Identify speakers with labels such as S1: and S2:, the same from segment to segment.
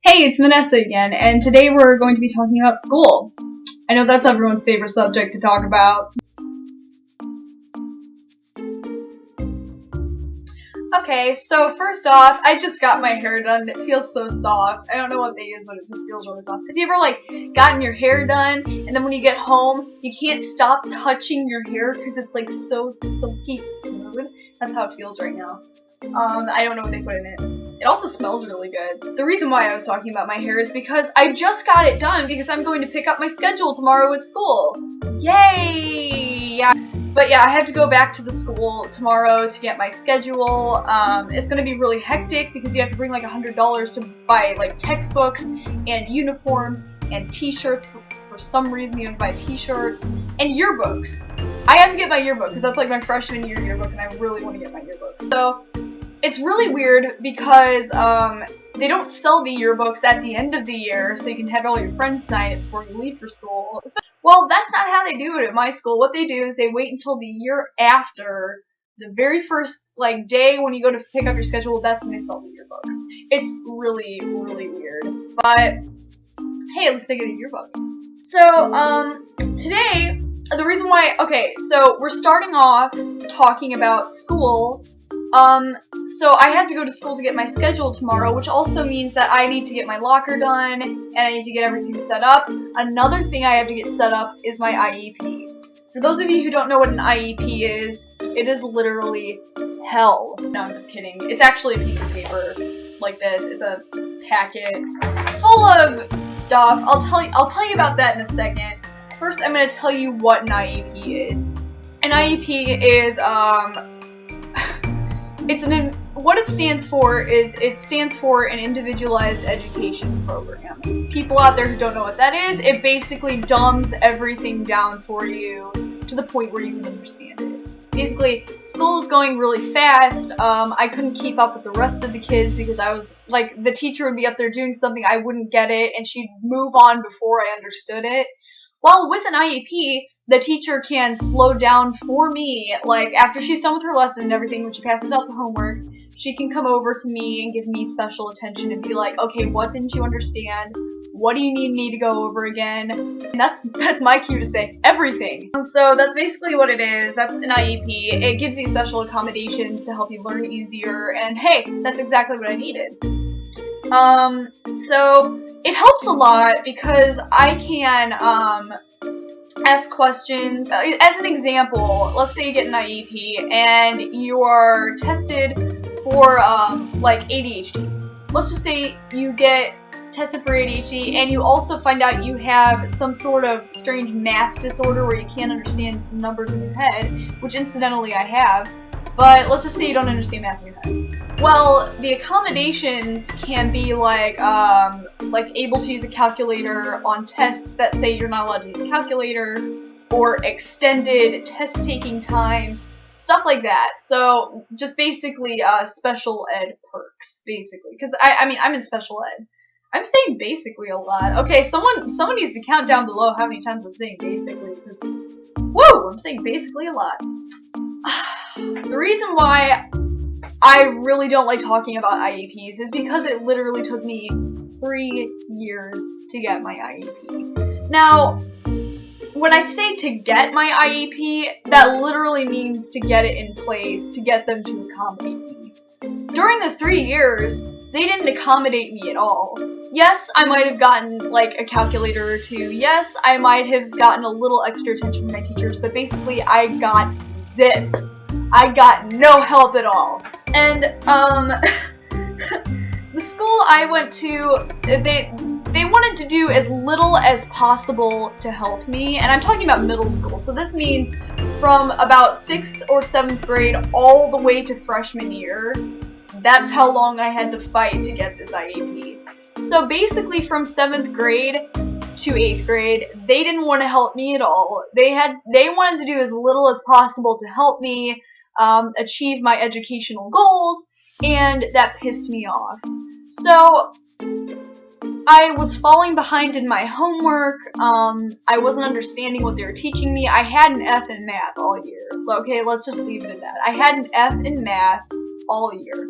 S1: Hey, it's Vanessa again, and today we're going to be talking about school. I know that's everyone's favorite subject to talk about. Okay, so first off, I just got my hair done. It feels so soft. I don't know what they use, but it just feels really soft. Have you ever, gotten your hair done, and then when you get home, you can't stop touching your hair because it's, so silky smooth? That's how it feels right now. I don't know what they put in it. It also smells really good. The reason why I was talking about my hair is because I just got it done because I'm going to pick up my schedule tomorrow at school. Yay! Yeah. But yeah, I have to go back to the school tomorrow to get my schedule. It's gonna be really hectic because you have to bring $100 to buy textbooks and uniforms and t-shirts. For some reason you have to buy t-shirts and yearbooks. I have to get my yearbook because that's my freshman year yearbook and I really want to get my yearbook. So it's really weird because they don't sell the yearbooks at the end of the year so you can have all your friends sign it before you leave for school. Well, that's not how they do it at my school. What they do is they wait until the year after, the very first day when you go to pick up your schedule, that's when they sell the yearbooks. It's really, really weird. But hey, at least I get a yearbook. So, today, the reason why, so we're starting off talking about school. So I have to go to school to get my schedule tomorrow, which also means that I need to get my locker done, and I need to get everything set up. Another thing I have to get set up is my IEP. For those of you who don't know what an IEP is, it is literally hell. No, I'm just kidding. It's actually a piece of paper like this. It's a packet full of stuff. I'll tell you about that in a second. First, I'm going to tell you what an IEP is. An IEP is, what it stands for is it stands for an individualized education program. People out there who don't know what that is, it basically dumbs everything down for you to the point where you can understand it. Basically, school was going really fast. I couldn't keep up with the rest of the kids because I was the teacher would be up there doing something, I wouldn't get it, and she'd move on before I understood it. While with an IEP, the teacher can slow down for me, after she's done with her lesson and everything, when she passes out the homework, she can come over to me and give me special attention and be like, okay, what didn't you understand? What do you need me to go over again? And that's my cue to say everything. So that's basically what it is. That's an IEP. It gives you special accommodations to help you learn easier, and hey, that's exactly what I needed. So it helps a lot because I can, ask questions. As an example, let's say you get an IEP and you are tested for ADHD. Let's just say you get tested for ADHD and you also find out you have some sort of strange math disorder where you can't understand numbers in your head, which incidentally I have. But let's just say you don't understand math in your head. Well, the accommodations can be able to use a calculator on tests that say you're not allowed to use a calculator, or extended test taking time, stuff like that. So just basically special ed perks, basically. Because I'm in special ed. I'm saying basically a lot. Okay, someone needs to count down below how many times I'm saying basically, because woo, I'm saying basically a lot. The reason why I really don't like talking about IEPs is because it literally took me 3 years to get my IEP. Now, when I say to get my IEP, that literally means to get it in place, to get them to accommodate me. During the 3 years, they didn't accommodate me at all. Yes, I might have gotten a calculator or two. Yes, I might have gotten a little extra attention from my teachers, but basically I got zip. I got no help at all. And the school I went to, they wanted to do as little as possible to help me, and I'm talking about middle school. So this means from about 6th or 7th grade all the way to freshman year. That's how long I had to fight to get this IEP. So basically from 7th grade to 8th grade, they didn't want to help me at all. They wanted to do as little as possible to help me achieve my educational goals, and that pissed me off. So I was falling behind in my homework. I wasn't understanding what they were teaching me. I had an F in math all year. Okay, let's just leave it at that. I had an F in math all year.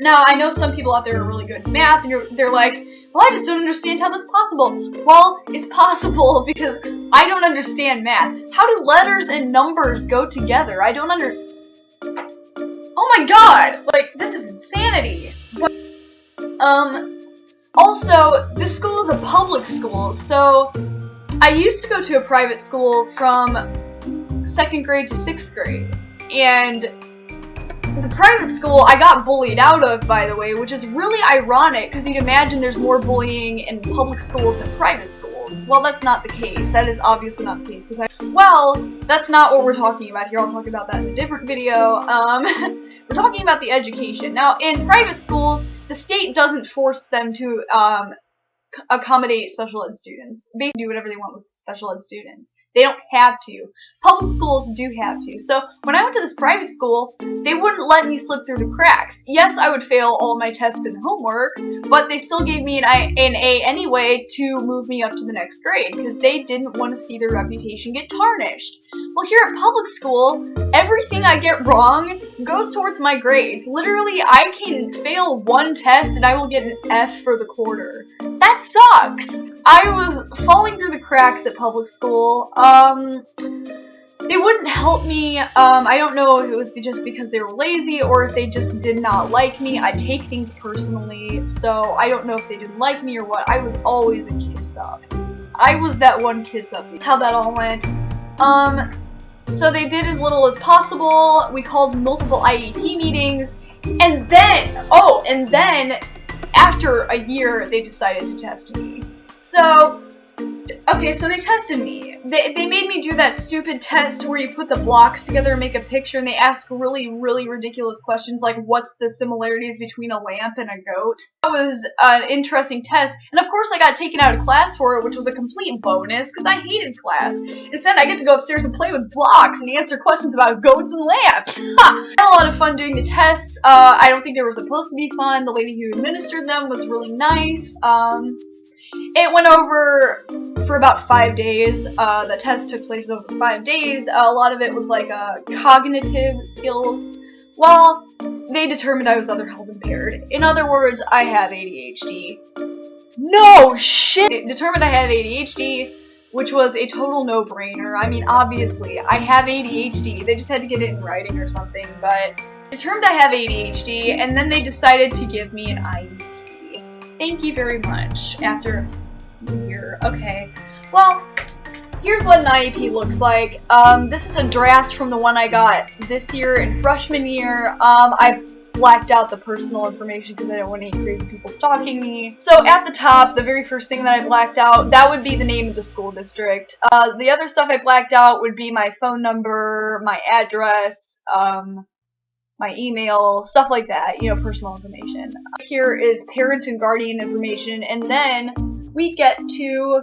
S1: Now, I know some people out there are really good at math, and they're like, well, I just don't understand how that's possible. Well, it's possible because I don't understand math. How do letters and numbers go together? I don't Oh my god! Like, this is insanity. But, also, this school is a public school, so I used to go to a private school from 2nd grade to 6th grade, and the private school I got bullied out of, by the way, which is really ironic, because you'd imagine there's more bullying in public schools than private schools. Well, that's not the case. That is obviously not the case. Well, that's not what we're talking about here. I'll talk about that in a different video. We're talking about the education. Now, in private schools, the state doesn't force them to accommodate special ed students. They can do whatever they want with special ed students. They don't have to. Public schools do have to. So when I went to this private school, they wouldn't let me slip through the cracks. Yes, I would fail all my tests and homework, but they still gave me an A anyway to move me up to the next grade, because they didn't want to see their reputation get tarnished. Well, here at public school, everything I get wrong goes towards my grades. Literally, I can fail one test and I will get an F for the quarter. That sucks! I was falling through the cracks at public school. They wouldn't help me. I don't know if it was just because they were lazy or if they just did not like me. I take things personally, so I don't know if they didn't like me or what. I was always a kiss up. I was that one kiss up. That's how that all went. So they did as little as possible. We called multiple IEP meetings, and then, after a year, they decided to test me. So, okay, so they tested me. They made me do that stupid test where you put the blocks together and make a picture, and they ask really, really ridiculous questions like, what's the similarities between a lamp and a goat? That was an interesting test, and of course I got taken out of class for it, which was a complete bonus, because I hated class. Instead, I get to go upstairs and play with blocks and answer questions about goats and lamps. I had a lot of fun doing the tests. I don't think they were supposed to be fun. The lady who administered them was really nice. It went over for about 5 days. The test took place over 5 days. A lot of it was like cognitive skills. Well, they determined I was other health impaired. In other words, I have ADHD. No shit! They determined I had ADHD, which was a total no-brainer. I mean, obviously, I have ADHD. They just had to get it in writing or something, but they determined I have ADHD, and then they decided to give me an IEP. Thank you very much. After a year. Okay. Well, here's what an IEP looks like. This is a draft from the one I got this year in freshman year. I blacked out the personal information because I don't want any crazy people stalking me. So at the top, the very first thing that I blacked out, that would be the name of the school district. The other stuff I blacked out would be my phone number, my address, my email, stuff like that, you know, personal information. Here is parent and guardian information, and then we get to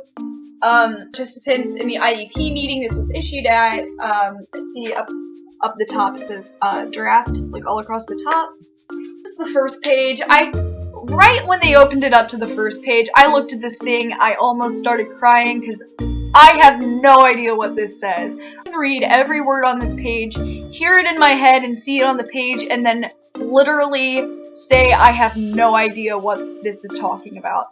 S1: participants in the IEP meeting this was issued at. See up the top it says draft, like all across the top. This is the first page. Right when they opened it up to the first page, I looked at this thing, I almost started crying because I have no idea what this says. I can read every word on this page, hear it in my head and see it on the page, and then literally say I have no idea what this is talking about.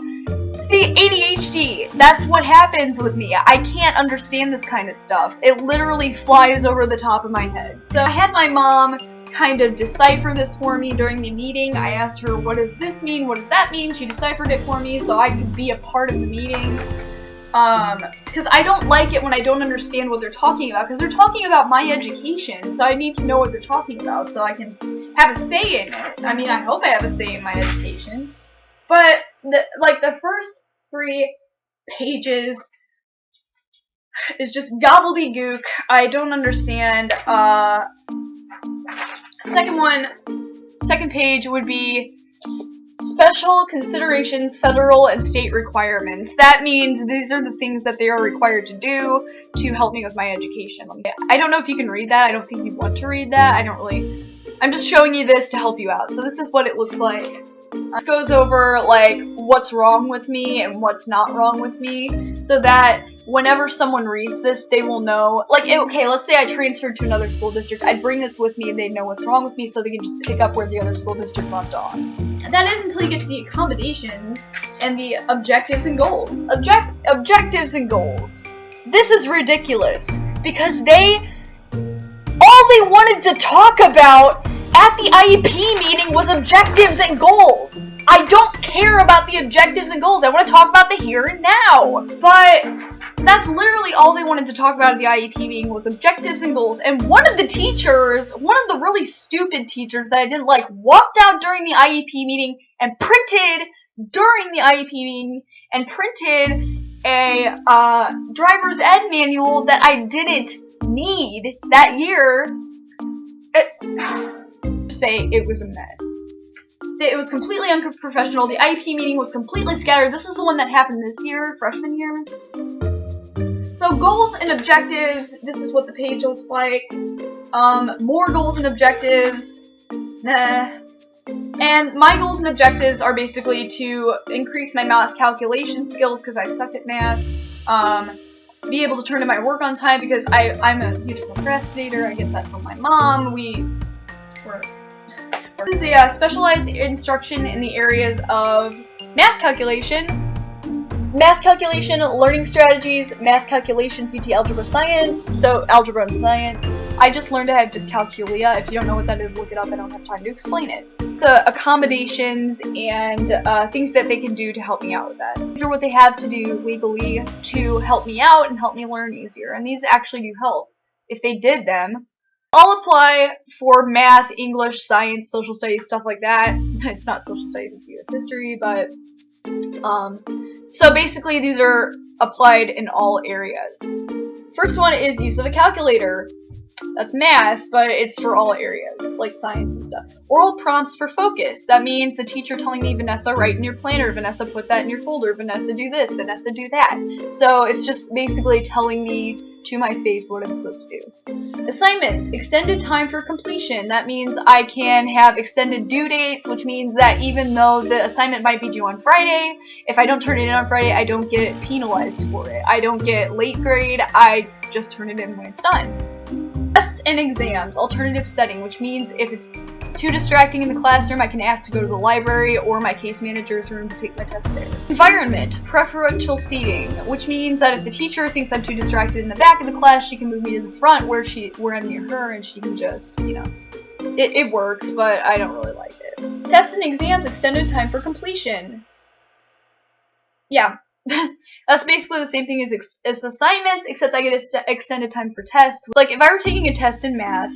S1: See, ADHD, that's what happens with me. I can't understand this kind of stuff. It literally flies over the top of my head. So I had my mom kind of decipher this for me during the meeting. I asked her, what does this mean? What does that mean? She deciphered it for me so I could be a part of the meeting. Because I don't like it when I don't understand what they're talking about, because they're talking about my education, so I need to know what they're talking about so I can have a say in it. I mean, I hope I have a say in my education. But, the first 3 pages is just gobbledygook. I don't understand. Second page would be special considerations, federal and state requirements. That means these are the things that they are required to do to help me with my education. I don't know if you can read that. I don't think you want to read that. I'm just showing you this to help you out. So this is what it looks like. This goes over, like, what's wrong with me and what's not wrong with me, so that whenever someone reads this, they will know, like, okay, let's say I transferred to another school district, I'd bring this with me and they'd know what's wrong with me so they can just pick up where the other school district left off. That is until you get to the accommodations and the objectives and goals. Objectives and goals. This is ridiculous, because all they wanted to talk about at the IEP meeting was objectives and goals. I don't care about the objectives and goals. I want to talk about the here and now. But that's literally all they wanted to talk about at the IEP meeting was objectives and goals. And one of the teachers, one of the really stupid teachers that I didn't like, walked out during the IEP meeting and printed a driver's ed manual that I didn't need that year. Say it was a mess. It was completely unprofessional. The IEP meeting was completely scattered. This is the one that happened this year, freshman year. So goals and objectives, this is what the page looks like. More goals and objectives. And my goals and objectives are basically to increase my math calculation skills because I suck at math. Be able to turn in my work on time because I'm a huge procrastinator. I get that from my mom. This is a specialized instruction in the areas of math calculation, learning strategies, math calculation, CT algebra science, so algebra and science. I just learned I have dyscalculia. If you don't know what that is, look it up. I don't have time to explain it. The accommodations and things that they can do to help me out with that. These are what they have to do legally to help me out and help me learn easier. And these actually do help if they did them. I'll apply for math, English, science, social studies, stuff like that. It's not social studies, it's US history, but so basically these are applied in all areas. First one is use of a calculator. That's math, but it's for all areas, like science and stuff. Oral prompts for focus. That means the teacher telling me, Vanessa, write in your planner. Vanessa, put that in your folder. Vanessa, do this. Vanessa, do that. So it's just basically telling me to my face what I'm supposed to do. Assignments. Extended time for completion. That means I can have extended due dates, which means that even though the assignment might be due on Friday, if I don't turn it in on Friday, I don't get penalized for it. I don't get late grade. I just turn it in when it's done. Tests and exams, alternative setting, which means if it's too distracting in the classroom, I can ask to go to the library or my case manager's room to take my test there. Environment, preferential seating, which means that if the teacher thinks I'm too distracted in the back of the class, she can move me to the front where I'm near her and she can just, it works, but I don't really like it. Tests and exams, extended time for completion. Yeah. That's basically the same thing as assignments, except I get extended time for tests. Like, if I were taking a test in math,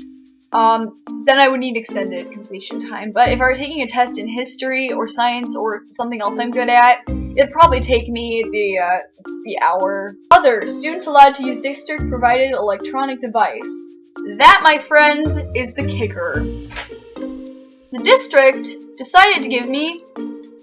S1: then I would need extended completion time. But if I were taking a test in history or science or something else I'm good at, it'd probably take me the hour. Other, students allowed to use district-provided electronic device. That, my friends, is the kicker. The district decided to give me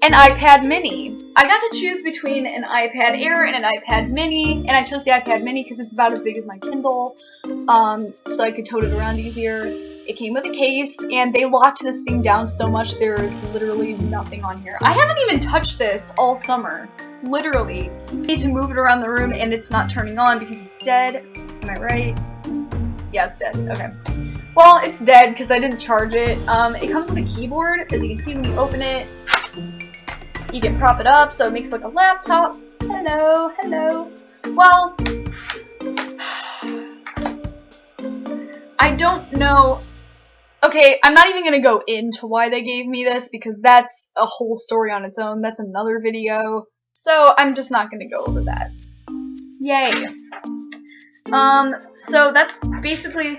S1: an iPad mini. I got to choose between an iPad Air and an iPad mini, and I chose the iPad mini because it's about as big as my Kindle, so I could tote it around easier. It came with a case, and they locked this thing down so much there is literally nothing on here. I haven't even touched this all summer. Literally. I need to move it around the room, and it's not turning on because it's dead. Am I right? Yeah, it's dead. Okay. Well, it's dead because I didn't charge it. It comes with a keyboard, as you can see when you open it. You can prop it up so it makes like a laptop. Hello, hello. Well, I don't know. Okay, I'm not even gonna go into why they gave me this because that's a whole story on its own. That's another video. So I'm just not gonna go over that. Yay. So that's basically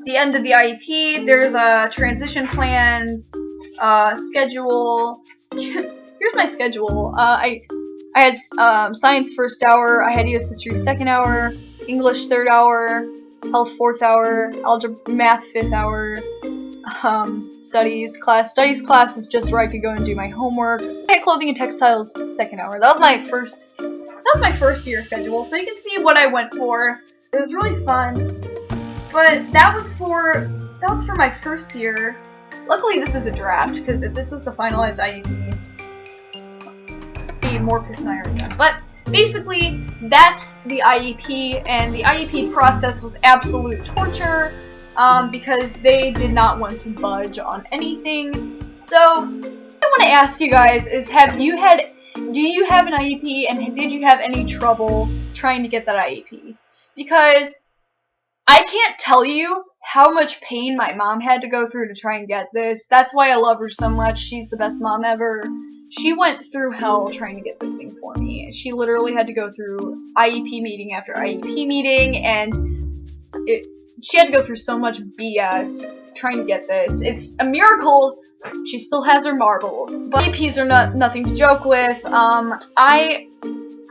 S1: the end of the IEP. There's a transition plans, schedule. Here's my schedule. I had science first hour, I had US history second hour, English third hour, health fourth hour, algebra math fifth hour, studies class is just where I could go and do my homework. I had clothing and textiles second hour. That was my first year schedule, so you can see what I went for. It was really fun. But that was for my first year. Luckily, this is a draft, because if this was the finalized IEP, I'd be more pissed than I already am. But basically, that's the IEP, and the IEP process was absolute torture, because they did not want to budge on anything. So, what I want to ask you guys is, do you have an IEP, and did you have any trouble trying to get that IEP? Because I can't tell you how much pain my mom had to go through to try and get this. That's why I love her so much. She's the best mom ever. She went through hell trying to get this thing for me. She literally had to go through IEP meeting after IEP meeting, and she had to go through so much BS trying to get this. It's a miracle she still has her marbles. But IEPs are nothing to joke with.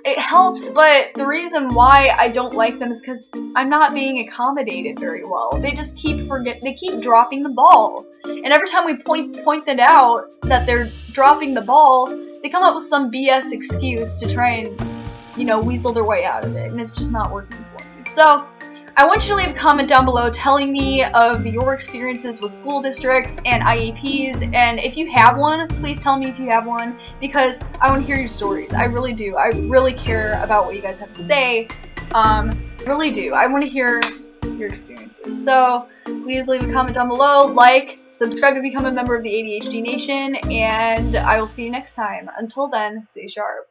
S1: It helps, but the reason why I don't like them is because I'm not being accommodated very well. They just keep dropping the ball. And every time we point it out that they're dropping the ball, they come up with some BS excuse to try and, weasel their way out of it, and it's just not working for me. So, I want you to leave a comment down below telling me of your experiences with school districts and IEPs, and if you have one, please tell me if you have one, because I want to hear your stories. I really do. I really care about what you guys have to say. I really do. I want to hear your experiences. So, please leave a comment down below, like, subscribe to become a member of the ADHD Nation, and I will see you next time. Until then, stay sharp.